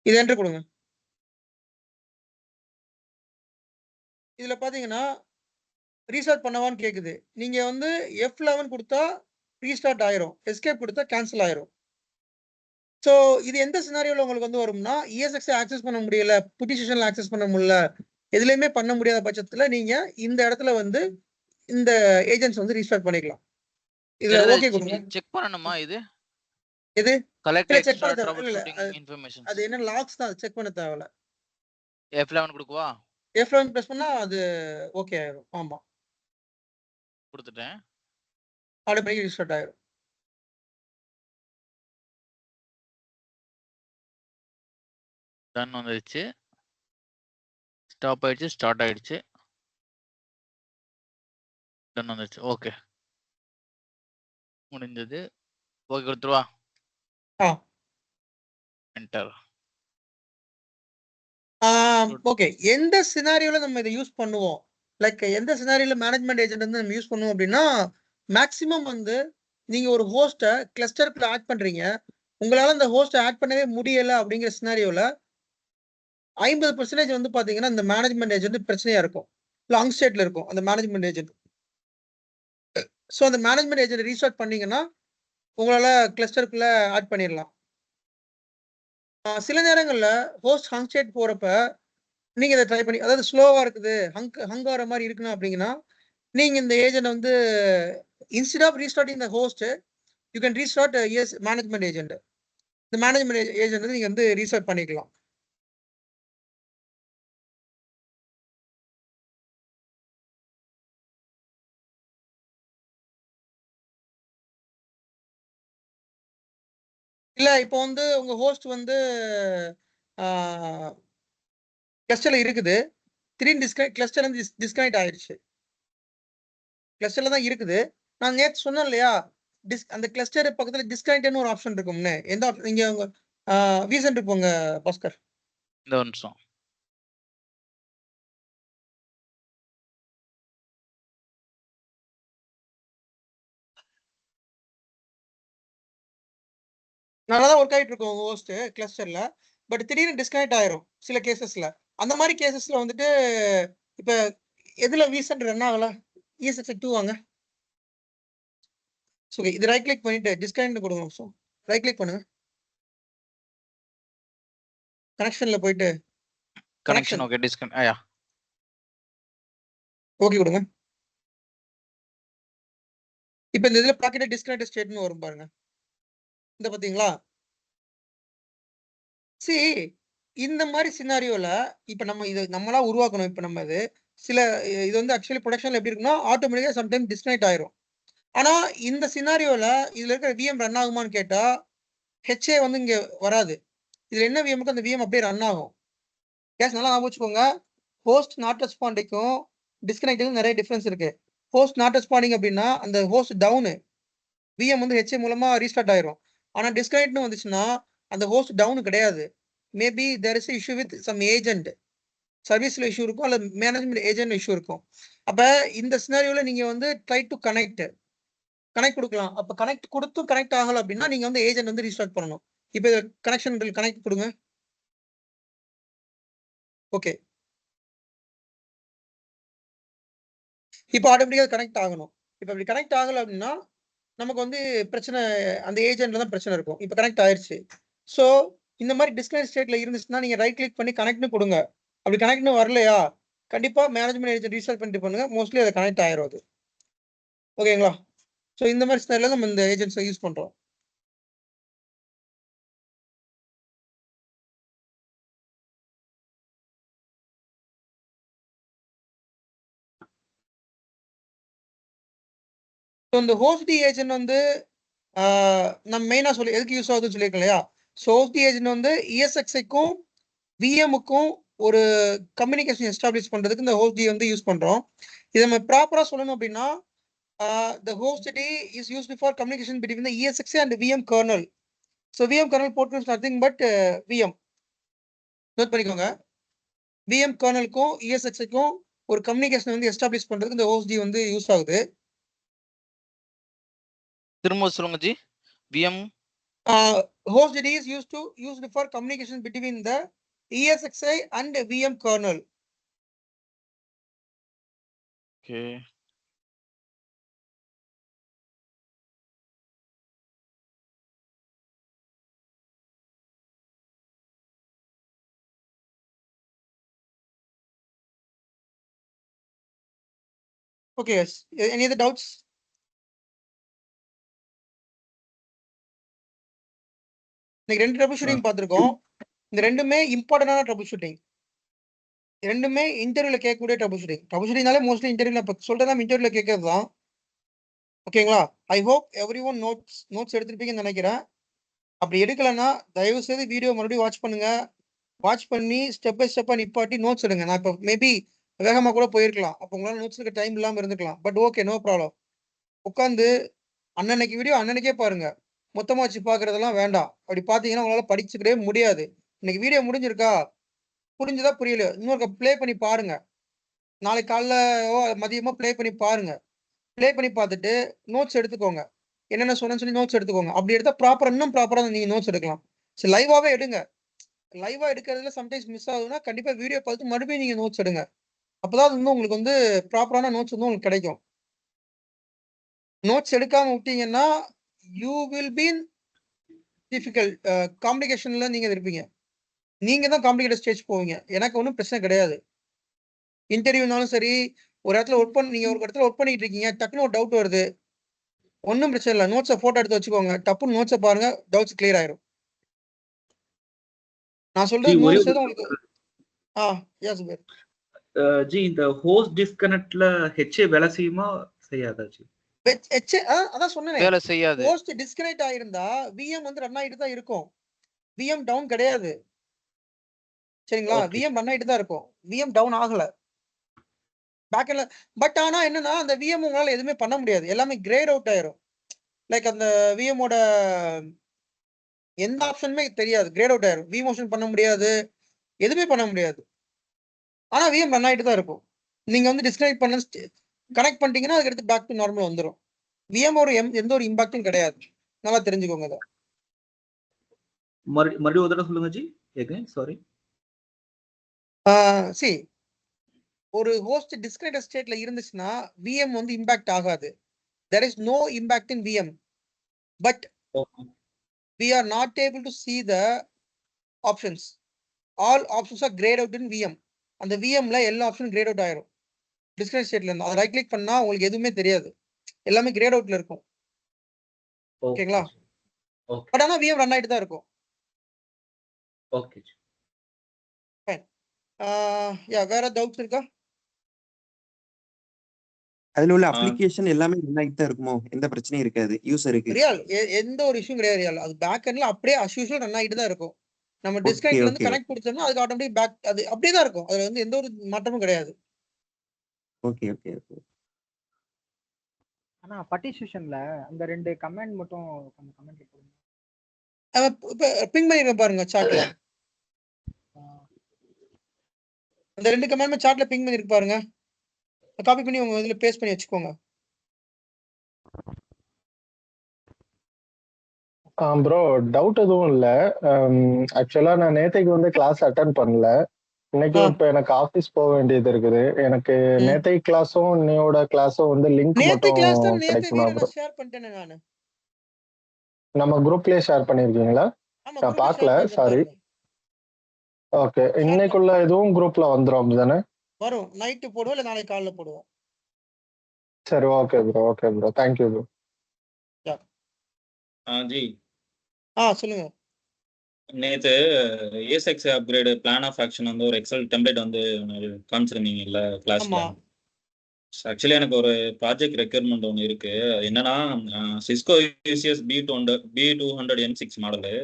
A: இது என்டர் கொடுங்க. இதுல பாத்தீங்கன்னா ரீஸ்டார்ட் பண்ணவான்னு கேக்குது. நீங்க வந்து F11 கொடுத்தா ரீஸ்டார்ட் ஆயிரும், எஸ்கேப் கொடுத்தா கேன்சல் ஆயிரும். ஸோ இது எந்த சினாரியோல உங்களுக்கு வந்து வரும்னா, ESX ஆக்சஸ் பண்ண முடியல, புட்டி செஷன்ல ஆக்சஸ் பண்ண முடியல, எதுலையுமே பண்ண முடியாத பட்சத்துல நீங்க இந்த இடத்துல வந்து இந்த ஏஜென்ட்ஸ் வந்து ரீஸ்டார்ட் பண்ணிக்கலாம். இதுல ஓகே கொடுங்க.
B: செக் பண்ணணுமா இது?
A: எது?
B: கலெக்ட்
A: செக்
B: எக்ஸ்ட்ரா
A: பண்ண
B: ட்ரபிள்
A: தேவை
B: ஷூட்டிங் இன்ஃபர்மேஷன்.
A: அது என்ன லாக்ஸ் தான், செக் பண்ண தேவையில்ல.
B: F11 கொடுக்கவா?
A: F11 பிரஸ் பண்ணா அது ஓகே ஆயிரும். ஆமா
B: கொடுத்துட்டேன்.
A: ஆட்டோமேட்டிக் ரீஸ்டார்ட் ஆயிரும்.
B: டன் வந்துருச்சு, ஸ்டாப் ஆயிடுச்சு, ஸ்டார்ட் ஆயிடுச்சு, டன் வந்துருச்சு. ஓகே முடிஞ்சது. ஓகே கொடுத்துருவா. என்டர்.
A: ஓகே, எந்த சினாரியோல நம்ம இதை யூஸ் பண்ணுவோம், லைக் எந்த சினாரியோல மேனேஜ்மெண்ட் ஏஜென்ட் வந்து நம்ம யூஸ் பண்ணுவோம் அப்படின்னா, மேக்ஸிமம் வந்து நீங்க ஒரு ஹோஸ்ட்டை கிளஸ்டருக்குள்ள ஆட் பண்றீங்க. உங்களால அந்த ஹோஸ்ட்டை ஆட் பண்ணவே முடியல அப்படிங்கிற சினாரியோல 50% வந்து பாத்தீங்கன்னா, இந்த மேனேஜ்மென்ட் ஏஜென்ட் பிரச்சனையா இருக்கும். லாங் ஸ்டேட்ல இருக்கும் அந்த மேனேஜ்மென்ட் ஏஜென்ட். ஸோ அந்த மேனேஜ்மென்ட் ஏஜென்ட் ரீஸ்டார்ட் பண்ணீங்கன்னா, உங்களால கிளஸ்டருக்குள்ள ஆட் பண்ணிடலாம். சில நேரங்கள்ல ஹோஸ்ட் ஹங் ஸ்டேட் போறப்ப நீங்க இதை ட்ரை பண்ணி அதாவது ஸ்லோவா இருக்குது, ஹங் ஆகிற மாதிரி இருக்கணும் அப்படிங்கன்னா, நீங்க இந்த ஏஜென்ட் வந்து instead of restarting the host you can restart management agent. இந்த மேனேஜ்மென்ட் ஏஜென்ட் வந்து நீங்க வந்து ரீஸ்டார்ட் பண்ணிக்கலாம். இல்ல இப்போ வந்து உங்க ஹோஸ்ட் வந்து கிளஸ்டர்ல இருக்குது. திடீர்னு கிளஸ்டர் வந்து டிஸ்கனெக்ட் ஆயிடுச்சு. கிளஸ்டர்ல தான் இருக்குது. நான் நேத்து சொன்னேன் இல்லையா, அந்த கிளஸ்டர் பக்கத்துல டிஸ்கனெக்ட்னு ஒரு ஆப்ஷன் இருக்கும்னு. எந்த ஆப்ஷன்? நீங்க உங்க விசென்ட் போங்க பாஸ்கர்.
B: இந்த ஒரு நிமிஷம்.
A: நல்லா தான் ஒர்க் ஆயிட்டு இருக்கும் உங்க ஹோஸ்ட் கிளஸ்டர்ல. பட் திடீர்னு டிஸ்கனெக்ட் ஆயிரும் சில கேசஸ்ல. அந்த மாதிரி கேசஸ்ல வந்துட்டு இப்ப எதுல விசென்ட் ரன் ஆகல? ESX2 வாங்க. ஸோ இது ரைட் கிளிக் பண்ணிட்டு டிஸ்கனெக்ட் கொடுங்க. ஸோ ரைட் கிளிக் பண்ணுங்க. கனெக்ஷன்ல போயிட்டு
B: கனெக்ஷன் ஓகே டிஸ்கனெக்ட் ஆயா.
A: ஓகே கொடுங்க. இப்போ இந்த இதுல பாக்கெட் டிஸ்கனெக்ட் ஸ்டேட்னு வரும் பாருங்க. இந்த பாத்தீங்களா? சரி, இந்த மாதிரி சினாரியோல இப்ப நம்ம இது நம்மளா உருவாக்கணும். இப்ப நம்ம சில இது வந்து ஆக்சுவலி ப்ரொடக்ஷன்ல எப்படி இருக்குன்னா ஆட்டோமேட்டிக்கா சம்டைம் டிஸ்கனெக்ட் ஆயிரும். ஆனா இந்த சினாரியோல இதுல இருக்கிற விஎம் ரன் ஆகுமான்னு கேட்டா ஹெச்ஏ வந்து இங்க வராது. இதுல என்ன விஎம்க்கு அந்த விஎம் அப்படியே ரன் ஆகும். கேஸ் நல்லா ஞாபகம் வச்சுக்கோங்க. ஹோஸ்ட் நாட் ரெஸ்பாண்டிங்கும் டிஸ்கனெக்டிங்கும் நிறைய டிஃபரன்ஸ் இருக்கு. ஹோஸ்ட் நாட் ரெஸ்பாண்டிங் அப்படின்னா அந்த ஹோஸ்ட் டவுனு விஎம் வந்து ஹெச்ஏ மூலமா ரீஸ்டார்ட் ஆயிரும். ஆனா டிஸ்கனெக்ட்னு வந்துச்சுன்னா அந்த ஹோஸ்ட் டவுன் கிடையாது. Maybe there is issue with some agent, சர்வீஸ்ல இஷ்யூ இருக்கும் அல்லது மேனேஜ்மெண்ட் ஏஜென்ட் இஷ்யூ இருக்கும். அப்ப இந்த சினாரியோல நீங்க வந்து ட்ரை டு கனெக்ட் கொடுக்கலாம். அப்ப கனெக்ட் கொடுத்தும் கனெக்ட் ஆகல அப்படின்னா நீங்க வந்து ஏஜென்ட் வந்து ரீஸ்டார்ட் பண்ணணும். இப்போ கனெக்ஷன் கனெக்ட் கொடுங்க. ஓகே, இப்போ ஆட்டோமேட்டிக்கா கனெக்ட் ஆகணும். இப்போ அப்படி கனெக்ட் ஆகல அப்படின்னா நமக்கு வந்து பிரச்சனை அந்த ஏஜென்ட்ல தான் பிரச்சனை இருக்கும். இப்போ கனெக்ட் ஆயிருச்சு. ஸோ இந்த மாதிரி டிஸ்கனெக்ட் ஸ்டேட்ல இருந்துச்சுன்னா நீங்க ரைட் கிளிக் பண்ணி கனெக்ட்னு கொடுங்க. அப்படி கனெக்ட்னு வரலையா கண்டிப்பா மேனேஜ்மெண்ட் ஏஜென்ட் ரீஸ்டார்ட் பண்ணிட்டு பண்ணுங்க. மோஸ்ட்லி அது கனெக்ட் ஆயிரும் அது. ஓகேங்களா? ஸோ இந்த மாதிரி ஸ்டைல நம்ம இந்த ஏஜென்ட்ஸை யூஸ் பண்றோம். ஸோ இந்த ஹோஸ்ட் ஏஜென்ட் வந்து நம்ம மெயினா சொல்லி எதுக்கு யூஸ் ஆகுதுன்னு சொல்லியிருக்கோம் இல்லையா? ஸோ ஹோஸ்ட் ஏஜென்ட் வந்து ESXக்கும் விஎம்முக்கும் ஒரு கம்யூனிகேஷன் எஸ்டாப்ளிஷ் பண்றதுக்கு இந்த ஹோஸ்ட் வந்து யூஸ் பண்றோம். இதை நம்ம ப்ராப்பரா சொல்லணும் அப்படின்னா the host is used for communication between the ESXi and the VM kernel. So VM kernel port is nothing but VM. Note பண்ணிக்கோங்க. VM kernelக்கும் ESXiக்கும் ஒரு கம்யூனிகேஷன் வந்து எஸ்டாப்ளிஷ் பண்றதுக்கு இந்த ஹோஸ்ட் வந்து யூஸ் ஆகுது.
B: திரும்ப சொல்லுங்க G. VM
A: host is used for communication between the ESXi and VM kernel.
B: Okay.
A: Okay, yes. Any other doubts? இன்னைக்கு ரெண்டு ட்ரபிள் ஷூட்டிங் பார்த்துருக்கோம். இந்த ரெண்டுமே இம்பார்ட்டன்டான ட்ரபிள் ஷூட்டிங். ரெண்டுமே இன்டர்வியூல கேட்கக்கூடிய ட்ரபிள் ஷூட்டிங். ட்ரபிள் ஷூட்டிங்னாலே மோஸ்ட்லி இன்டர்வியூல சொல்றதா இன்டர்வியூல கேட்கறது தான். ஓகேங்களா? I hope every one notes எடுத்துருப்பீங்கன்னு நினைக்கிறேன். அப்படி எடுக்கலன்னா தயவு செய்து வீடியோ மறுபடியும் வாட்ச் பண்ணுங்க. வாட்ச் பண்ணி ஸ்டெப் பை ஸ்டெப்பா நிப்பாட்டி நோட்ஸ் எடுங்க. நான் இப்போ மேபி வேகமாக கூட போயிருக்கலாம். அப்போ உங்களால் நோட்ஸ் எடுக்க டைம் இல்லாமல் இருந்துக்கலாம். But okay, no problem. உட்காந்து அன்னன்னைக்கு வீடியோ அன்னன்னைக்கே பாருங்க. மொத்தமாக வச்சு பார்க்கறதெல்லாம் வேண்டாம். அப்படி பார்த்தீங்கன்னா உங்களால் படிச்சுக்கிட்டே முடியாது. இன்னைக்கு வீடியோ முடிஞ்சிருக்கா, புரிஞ்சுதா புரியல, இன்னொரு ப்ளே பண்ணி பாருங்க. நாளைக்கு காலைல மதியமா ப்ளே பண்ணி பாருங்க. ப்ளே பண்ணி பார்த்துட்டு நோட்ஸ் எடுத்துக்கோங்க. என்னென்ன சொன்னேன்னு சொல்லி நோட்ஸ் எடுத்துக்கோங்க. அப்படி எடுத்தா ப்ராப்பரா இன்னும் ப்ராப்பரா நீங்க நோட்ஸ் எடுக்கலாம். சரி லைவாவே எடுங்க. லைவா எடுக்கிறதுல சம்டைம்ஸ் மிஸ் ஆகுதுன்னா கண்டிப்பா வீடியோ பார்த்து மறுபடியும் நீங்க நோட்ஸ் எடுங்க. அப்பதான் அது வந்து உங்களுக்கு வந்து ப்ராப்பரான நோட்ஸ் வந்து உங்களுக்கு கிடைக்கும். நோட்ஸ் எடுக்காம விட்டீங்கன்னா யூ வில் பி டிஃபிகல்ட் காம்ப்ளிகேஷன்ல நீங்க இருப்பீங்க. நீங்க தான் காம்ப்ளிகேட்டட் ஸ்டேஜ் போவீங்க. எனக்கு ஒன்றும் பிரச்சனை கிடையாது. இன்டர்வியூனாலும் சரி, ஒரு இடத்துல நீங்க ஒரு இடத்துல ஒர்க் பண்ணிட்டு இருக்கீங்க, டக்குன்னு ஒரு டவுட் வருது. ஒன்றும் பிரச்சனை இல்லை. நோட்ஸை போட்டோ எடுத்து வச்சுக்கோங்க. டப்புன்னு நோட்ஸை பாருங்க, டவுட்ஸ் கிளியர் ஆயிரும். நான் சொல்றது
G: ஒரே
A: 100% உங்களுக்கு எஸ் பேர்
G: ஜி இந்த ஹோஸ்ட் டிஸ்கனெக்ட்ல ஹெச்ஏ வேலை செய்யுமா செய்யாதா ஜி?
A: அதான் சொன்னேன்.
B: வேலை செய்யாது.
A: ஹோஸ்ட் டிஸ்கனெக்ட் ஆயிருந்தா விஎம் வந்து ரன் ஆயிட்டு தான் இருக்கும். விஎம் டவுன் கிடையாது. சரிங்களா? விஎம் ரன் ஆயிட்டு தான் இருக்கும். விஎம் டவுன் ஆகல. பேக்எண்ட்ல பட் ஆனா என்னன்னா அந்த விஎம் உங்களால எதுவுமே பண்ண முடியாது. எல்லாமே கிரேட் அவுட் ஆயிரும். லைக் அந்த விஎமோட எந்த ஆப்ஷனுமே தெரியாது. கிரேட் அவுட் ஆயிரும். வி மோஷன் பண்ண முடியாது. எதுவுமே பண்ண முடியாது. ஆனா விஎம் ரன் ஆயிட்டு தான் இருக்கும். நீங்க வந்து டிஸ்கனெக்ட் பண்ண கனெக்ட் பண்ணிட்டீங்கன்னா அதுக்கு அடுத்து பேக் டு நார்மல் வந்துடும். விஎம் ஒரு எந்த ஒரு இம்பாக்டும் கிடையாது. நல்லா தெரிஞ்சுக்கோங்க இதை.
G: மறுபடியும் ஒரு தடவை சொல்லுங்க ஜி. சாரி.
A: சி ஒரு ஹோஸ்ட் டிஸ்கனெக்டட் ஸ்டேட்ல இருந்துச்சுன்னா விஎம் வந்து இம்பாக்ட் ஆகாது. there is no impact in VM, but we are not able to see the options. All options are grayed out in VM. அந்த VMல எல்லா ஆப்ஷனும் கிரேட் அவுட் ஆயிரும். Disconnect ஸ்டேட்ல இருந்து அதை ரைட் கிளிக் பண்ணா உங்களுக்கு எதுவுமே தெரியாது. எல்லாமே கிரேட் அவுட்ல இருக்கும். ஓகேங்களா? பட் ஆனா VM ரன் ஆயிட்டு தான் இருக்கும்.
G: ஓகே.
A: ஃபைன். வேற டவுட்ஸ் இருக்கா?
H: அதுல உள்ள அப்ளிகேஷன் எல்லாமே ரன் ஆகிட்டு தான் இருக்குமோ? எந்த பிரச்சனையும் இருக்காது யூசருக்கு?
A: ரியல் எந்த ஒரு இஷ்யூ கிடையாது. ரியல் அது பேக் எண்ட்ல அப்படியே அஸ் யூசுவல் ரன் ஆகிட்டு தான் இருக்கும். நம்ம டிஸ்கனெக்ட்ல இருந்து கனெக்ட் கொடுத்தோம்னா அதுக்கு ஆட்டோமேட்டிக் பேக் அது அப்படியே தான் இருக்கும். அதுல வந்து எந்த ஒரு மாற்றமும் கிடையாது.
H: Okay okay okay.
E: ஆனா பார்ட்டிஷன்ல அந்த ரெண்டு கமெண்ட் மட்டும் கொஞ்சம் கமெண்ட் போடுங்க.
A: இப்ப பிங் பண்ணிருக்க பாருங்க சாட்ல. அந்த ரெண்டு கமெண்ட்மே சாட்ல பிங் பண்ணிருக்கு பாருங்க. காப்பி பண்ணி உங்க இதுல பேஸ்ட் பண்ணி வச்சுக்கோங்க.
C: ப்ரோ டவுட் எதுவும் இல்லை. ஆக்சுவலா நான் நேத்தைக்கு வந்து கிளாஸ் அட்டன் பண்ணல. இன்னைக்கு இப்ப எனக்கு ஆபீஸ் போக வேண்டியது இருக்குது. எனக்கு நேத்தை கிளாஸும் இன்னையோட கிளாஸும் வந்து லிங்க் மட்டும் கிடைக்குமா ப்ரோ?
A: ஷேர் பண்ணிட்டேனே நானு.
C: நம்ம குரூப்லயே ஷேர் பண்ணிருக்கீங்களா? நான் பார்க்கல, சாரி. ஓகே, இன்னைக்குள்ள எதுவும் குரூப்ல வந்துரும் அப்படிதானே?
A: வரும். நைட் போடுவோம் இல்ல நாளைக்கு காலையில போடுவோம்.
C: சரி, okay bro. Okay bro, thank you bro.
D: Ji
A: சொல்லுங்க.
D: நேத்து ESX upgrade plan of action வந்து ஒரு எக்ஸல் டெம்ப்ளேட் வந்து காமிச்சிருந்தீங்கல்ல கிளாஸ்ல. ஆக்சுவலி எனக்கு ஒரு ப்ராஜெக்ட் ரெக்யர்மெண்ட் ஒன்று இருக்கு. என்னன்னா Cisco UCS B200N6 model,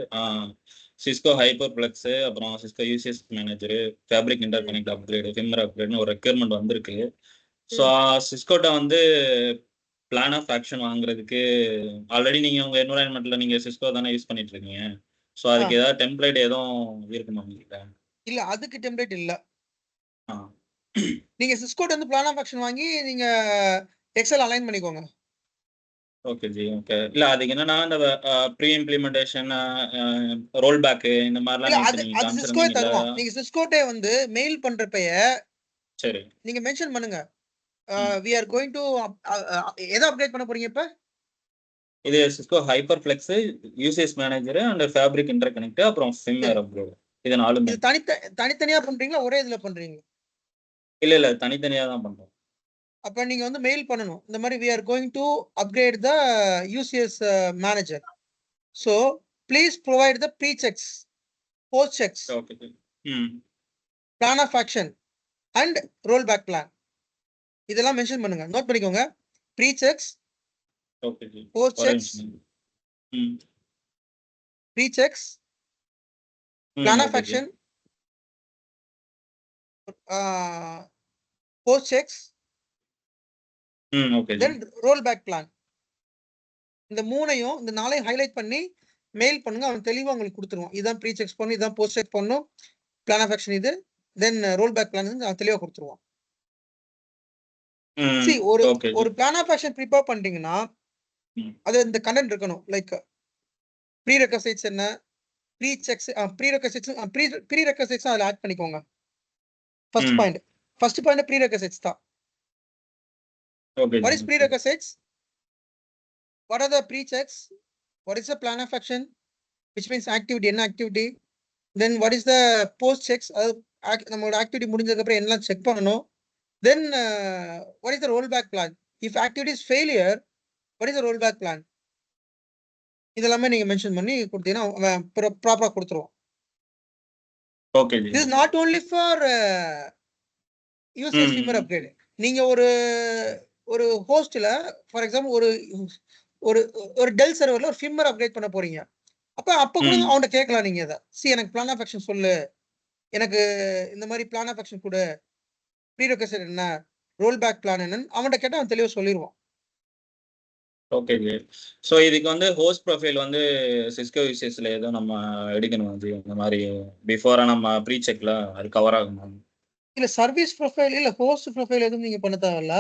D: Cisco HyperFlex, அப்புறம் Cisco UCS manager, fabric interconnect upgrade, firmware அப்கிரேட்னு ஒரு ரெக்யர்மெண்ட் வந்திருக்கு. ஸோ சிஸ்கோட்ட வந்து பிளான் ஆஃப் ஆக்ஷன் வாங்குறதுக்கு ஆல்ரெடி நீங்க உங்க என்வரான்மெண்ட்ல நீங்க சிஸ்கோ தானே யூஸ் பண்ணிட்டு இருக்கீங்க. ஸோ அதுக்கு ஏதாவது டெம்ப்ளேட் எதுவும் இருக்குமா உங்ககிட்ட?
A: இல்ல, அதுக்கு டெம்ப்ளேட் இல்ல. நீங்க சிஸ்கோட்ட வந்து பிளான் ஆஃப் ஆக்ஷன் வாங்கி நீங்க எக்ஸல் அலைன் பண்ணிக்கோங்க.
D: Okay G, okay. இல்ல அதுக்கு என்னன்னா இந்த ப்ரீ இம்ப்ளிமெண்டேஷன், ரோல் பேக் இந்த மாதிரிலாம்
A: அது சிஸ்கோவே தருவான். நீங்க சிஸ்கோட்டே வந்து மெயில் பண்றப்பய
D: சரி
A: நீங்க மென்ஷன் பண்ணுங்க. we are going to எதை அப்டேட் பண்ண போறீங்க இப்ப?
D: இது Cisco hyper flex, usage manager and fabric inter connect, அப்புறம் ஃபிம்மர் அப்கிரேட். இது நாலுமே
A: இது தனித்தனியா பண்றீங்களா ஒரே இதுல பண்றீங்க?
D: இல்ல தனித்தனியா தான் பண்றோம்.
A: அப்ப நீங்க வந்து மெயில் பண்ணணும். இந்த மாதிரி we are going to upgrade the UCS manager. So please provide the pre-checks, post-checks, plan of action and rollback plan. இதெல்லாம் மென்ஷன் பண்ணுங்க. நோட் பண்ணிக்கோங்க. pre-checks, post-checks, pre-checks, plan of action, post-checks, then rollback plan. இந்த மூணையும் இந்த நாளையும் highlight பண்ணி mail பண்ணுங்க. அவன் தெளிவா உங்களுக்கு கொடுத்துருவான். இதான் ப்ரீ செக்ஸ் பண்ணணும், இதான் போஸ்ட் செக் பண்ணணும், பிளான் ஆஃப் ஆக்ஷன் இது, தென் ரோல் பேக் பிளான் அவன் தெளிவா கொடுத்துருவான். ஒரு பிளான் ஆஃப் ஆக்ஷன் ப்ரிப்பேர் பண்றீங்கன்னா அது இந்த கண்டென்ட் இருக்கணும். லைக் ப்ரீரெக்வசைட்ஸ் என்ன, ப்ரீசெக்ஸ் ப்ரீரெக்வசைட்ஸ் அதில் ஆட் பண்ணிக்கோங்க. ஃபர்ஸ்ட்
D: ம்.
A: பாயிண்ட் ப்ரீரெக்வசைட்ஸ் தான்.
D: Okay
A: What
D: G.
A: is prerequisites? What are the pre-checks? What is the plan of action? Which means activity, என்ன activity? Then what is the post checks? நம்மளோட activity முடிஞ்சதுக்கு அப்புறம் எல்லாம் செக் பண்ணணும். Then what is the rollback plan? If activity is failure, what is the rollback plan? இதெல்லாமே நீங்க mention பண்ணி கொடுத்தீங்கன்னா ப்ராப்பரா கொடுத்துருவோம்.
D: Okay G.
A: This is not only for UCS firmware upgrade. நீங்க ஒரு ஹோஸ்ட்ல ஃபார் எக்ஸாம்பிள் ஒரு டெல் சர்வர்ல ஒரு firmware அப்கிரேட் பண்ண போறீங்க. அப்ப கூட அவன்கிட்ட கேட்கலாம் நீங்க இதை. எனக்கு பிளான் ஆஃப் ஆக்ஷன் சொல்லு, எனக்கு இந்த மாதிரி பிளான் ஆஃப் ஆக்ஷன் கொடு, ப்ரீரெக்வசைட் என்ன, ரோல் பேக் பிளான் என்னன்னு அவன்கிட்ட கேட்டா அவன் தெளிவா சொல்லிடுவான்.
D: Okay G. ஸோ இதுக்கு வந்து ஹோஸ்ட் ப்ரொஃபைல் வந்து சிஸ்கோ யூசேஸ்ல ஏதோ நம்ம எடுக்கணும் ஜி. இந்த மாதிரி பிஃபோரா நம்ம ப்ரீ செக்ல அது கவர் ஆகுமா?
A: இல்ல சர்வீஸ் ப்ரொஃபைல் இல்ல ஹோஸ்ட் ப்ரொஃபைல் எதுவும் நீங்க பண்ண தேவையில்ல.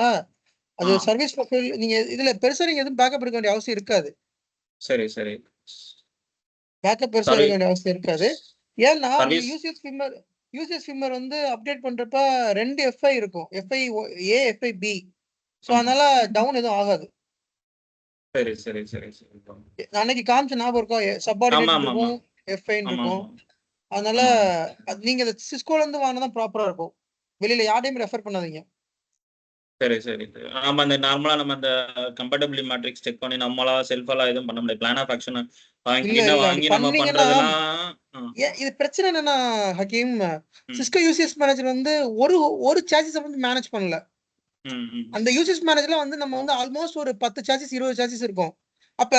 A: அது சர்வீஸ் ப்ரொஃபைல் நீங்க இதுல பெருசா நீங்க எதுவும் பேக்கப் எடுக்க வேண்டிய அவசியம் இருக்காது.
D: சரி சரி.
A: பேக்கப் பெருசா எடுக்க வேண்டிய அவசியம் இருக்காது. ஏன்னா
D: சர்வீஸ்
A: யூசிஎஸ் ஃபிம்மர் வந்து அப்டேட் பண்றப்ப 2 FI இருக்கும், FI A FI B. So அதனால டவுன் எதுவும் ஆகாது.
D: சரி சரி சரி சரி.
A: அன்னைக்கு காமிச்ச ஞாபகம் இருக்கும், சப்பார்டினேட் இருக்கும், FI இருக்கும். அதனால நீங்க சிஸ்கோல இருந்து வாங்கினா ப்ராப்பரா இருக்கும். வெளியில யாரையும் ரெஃபர் பண்ணாதீங்க.
D: சரி சரி. நம்ம அந்த நார்மலா நம்ம அந்த கம்பேட்டபிலிட்டி மேட்ரிக்ஸ் செக் பண்ணி நம்மளா செல்ஃபெல்லாம் எதுவும் பண்ண முடியாது. பிளான் ஆஃப் ஆக்ஷன் வாங்கி நம்ம பண்றதெல்லாம்
A: இது பிரச்சனை என்னன்னா ஹக்கீம், சிஸ்கோ யூசிஎஸ் மேனேஜர் வந்து ஒரு சார்ஜஸ் வந்து மேனேஜ் பண்ணல. அந்த யூசிஎஸ் மேனேஜர்ல வந்து நம்ம வந்து ஆல்மோஸ்ட் ஒரு 10 சார்ஜஸ் 20 சார்ஜஸ் இருக்கும். அப்ப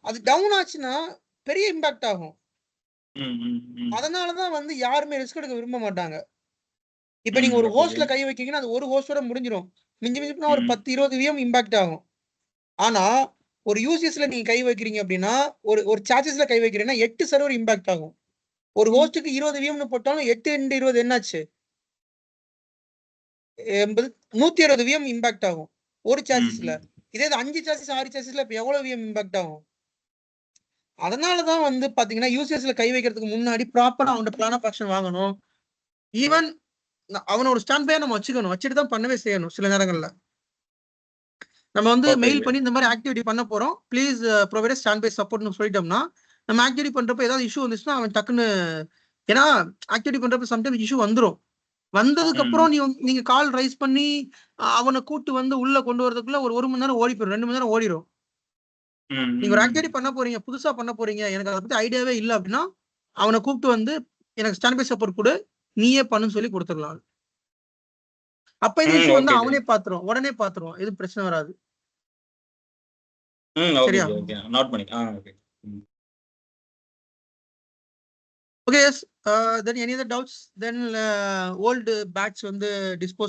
A: அது டவுன் ஆச்சுன்னா பெரிய இம்பாக்ட் ஆகும். அதனாலதான் வந்து யாருமே ரிஸ்க் எடுக்க விரும்ப மாட்டாங்க. இப்ப நீங்க ஒரு ஹோஸ்ட்ல கை வைக்கீங்கன்னா அது ஒரு ஹோஸ்டோட முடிஞ்சிடும். மிஞ்சி மிஞ்சினா ஒரு 10-20 விஎம் இம்பாக்ட் ஆகும். ஆனா ஒரு யூசிஎஸ்ல நீங்க கை வைக்கிறீங்க அப்படின்னா ஒரு சார்ஜஸ்ல கை வைக்கிறீங்கன்னா 8 சர்வர் இம்பாக்ட் ஆகும். ஒரு ஹோஸ்டுக்கு 20 விஎம்னு போட்டாலும் 8 × 20 என்னாச்சு, 120 விஎம் இம்பாக்ட் ஆகும் ஒரு சார்ஜஸ்ல. இதே 5 சார்ஜஸ் 6 சார்ஜஸ்ல இப்ப எவ்வளவு விஎம் இம்பாக்ட் ஆகும்? அதனாலதான் வந்து பாத்தீங்கன்னா யூசிஎஸ்ல கை வைக்கிறதுக்கு முன்னாடி ப்ராப்பரா அவனோட பிளான் ஆஃப் ஆக்ஷன் வாங்கணும். ஈவன் அவனை ஒரு ஸ்டாண்ட் பை நம்ம வச்சுக்கணும், வச்சுட்டு தான் பண்ணவே செய்யணும். சில நேரங்கள்ல நம்ம வந்து மெயில் பண்ணி இந்த மாதிரி ஆக்டிவிட்டி பண்ண போறோம், ப்ளீஸ் ப்ரொவைட் ஸ்டாண்ட் பை சப்போர்ட்னு சொல்லிட்டோம்னா நம்ம ஆக்டிவிட்டி பண்றப்ப ஏதாவது இஷ்யூ வந்துச்சுன்னா அவன் டக்குன்னு, ஏன்னா ஆக்டிவிட்டி பண்றப்ப சம்டைம்ஸ் இஷ்யூ வந்துடும். வந்ததுக்கு அப்புறம் நீங்க கால் ரைஸ் பண்ணி அவனை கூட்டு வந்து உள்ள கொண்டு வரதுக்குள்ள ஒரு மணி நேரம் ஓடி போயிடும், 2 மணி நேரம் ஓடிடும். நீங்க ஒரு ஆக்டிவிட்டி பண்ண போறீங்க, புதுசா பண்ண போறீங்க, எனக்கு அதை பத்தி ஐடியாவே இல்லை அப்படின்னா அவனை கூப்பிட்டு வந்து எனக்கு ஸ்டாண்ட் பை சப்போர்ட் கொடு, நீயே பண்ணுன்னு சொல்லி கொடுத்துடலாம். அப்ப இந்த இஷ்யூ வந்து அவனே பாத்துருவான், உடனே பாத்துருவான், எதுவும் பிரச்சனை வராது. சரியா? Okay, yes. Then any other doubts? Then old batch வந்து dispose